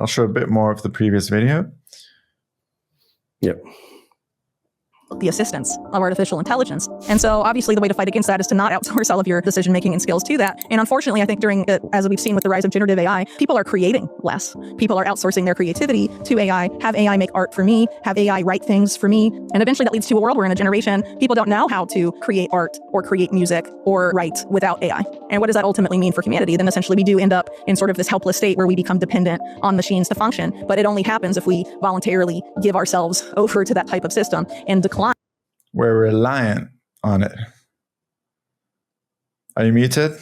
I'll show a bit more of the previous video. Yep. The assistance of artificial intelligence. And so obviously the way to fight against that is to not outsource all of your decision making and skills to that. And unfortunately, I think as we've seen with the rise of generative AI, people are creating less. People are outsourcing their creativity to AI, have AI make art for me, have AI write things for me. And eventually that leads to a world where in a generation, people don't know how to create art or create music or write without AI. And what does that ultimately mean for humanity? Then essentially we do end up in sort of this helpless state where we become dependent on machines to function. But it only happens if we voluntarily give ourselves over to that type of system and decline. We're reliant on it. Are you muted?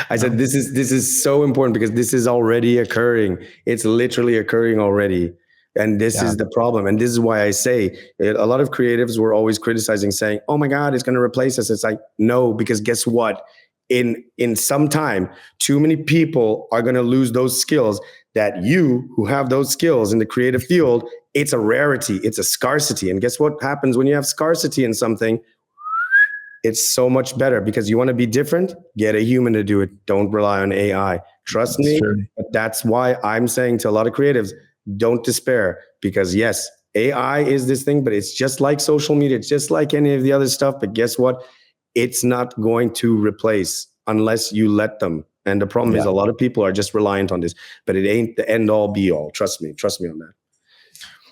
I said this is so important because this is already occurring. It's literally occurring already. And this is the problem. And this is why I say a lot of creatives were always criticizing, saying, oh my God, it's going to replace us. It's like, no, because guess what? In some time, too many people are going to lose those skills that you who have those skills in the creative field, it's a rarity, it's a scarcity. And guess what happens when you have scarcity in something? It's so much better because you want to be different, get a human to do it. Don't rely on AI. Trust me. But that's why I'm saying to a lot of creatives, don't despair, because yes, AI is this thing, but it's just like social media. It's just like any of the other stuff. But guess what? It's not going to replace unless you let them. And the problem is a lot of people are just reliant on this, but it ain't the end all be all. Trust me on that.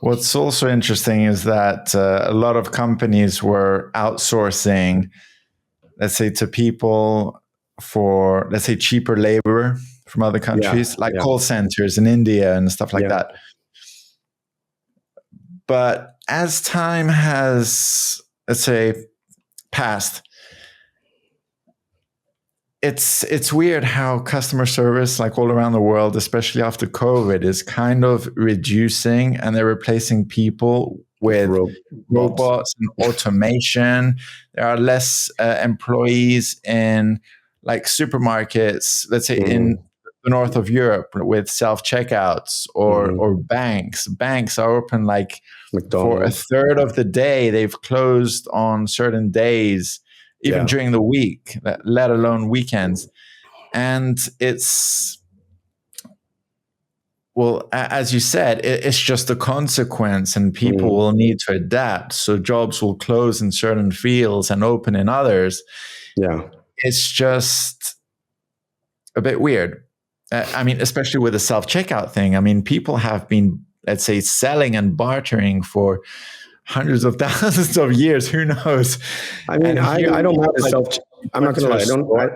What's also interesting is that a lot of companies were outsourcing, let's say, to people for, let's say, cheaper labor from other countries, like call centers in India and stuff like that. But as time has, let's say, passed, it's weird how customer service, like all around the world, especially after COVID, is kind of reducing, and they're replacing people with robots and automation. There are less employees in like supermarkets, let's say in the north of Europe, with self-checkouts or banks. Banks are open like McDonald's. For a third of the day. They've closed on certain days, even during the week, let alone weekends. And it's, well, as you said, it's just a consequence, and people will need to adapt. So jobs will close in certain fields and open in others. Yeah. It's just a bit weird. I mean, especially with the self-checkout thing. I mean, people have been, let's say, selling and bartering for hundreds of thousands of years. Who knows? I mean, I don't mind the self. I'm not gonna lie.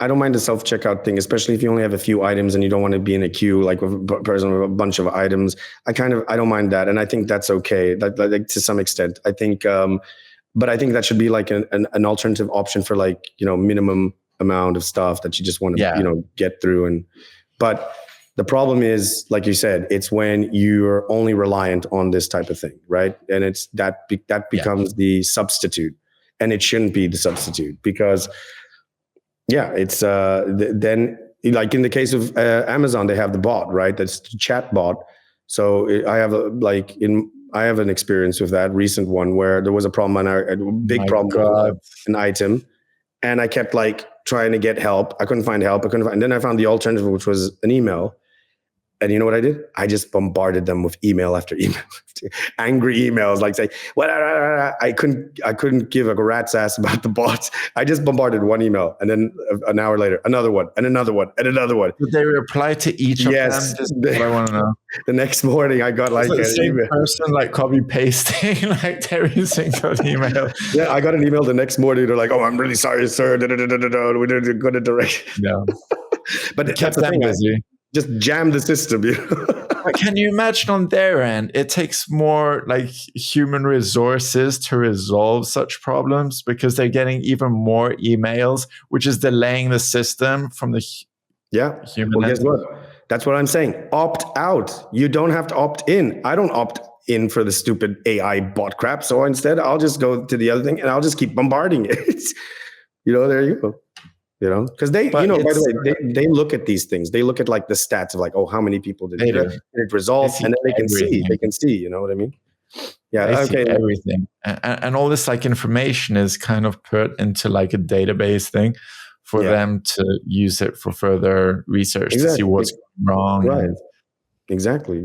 I don't mind the self-checkout thing, especially if you only have a few items and you don't want to be in a queue like with a person with a bunch of items. I don't mind that, and I think that's okay. Like to some extent, I think. But I think that should be like an alternative option for like minimum amount of stuff that you just want to get through. But the problem is, like you said, it's when you're only reliant on this type of thing, right? And it's that becomes the substitute, and it shouldn't be the substitute because, it's then like in the case of Amazon, they have the bot, right? That's the chat bot. So I have an experience with that recent one where there was a problem with an item, and I kept like trying to get help. I couldn't find help. And then I found the alternative, which was an email. And you know what I did? I just bombarded them with email after email, angry emails, like say, "What?" I couldn't give a rat's ass about the bots. I just bombarded one email, and then an hour later, another one, and another one, and another one. Did they reply to each of them? Just what I want to know. The next morning, I got like the same email. person, like copy pasting like every single email. Yeah, I got an email the next morning. They're like, "Oh, I'm really sorry, sir. We didn't go to direct." Yeah, but it kept them busy. Just jam the system. Can you imagine on their end, it takes more like human resources to resolve such problems because they're getting even more emails, which is delaying the system from the human. Well, guess what? That's what I'm saying. Opt out. You don't have to opt in. I don't opt in for the stupid AI bot crap. So instead, I'll just go to the other thing and I'll just keep bombarding it. There you go. Because by the way, they look at these things. They look at like the stats of like, oh, how many people did it resolve, and then they can see. They can see. You know what I mean? Yeah. Okay. Everything, and all this like information is kind of put into like a database thing for them to use it for further research to see what's going wrong. Right. Exactly.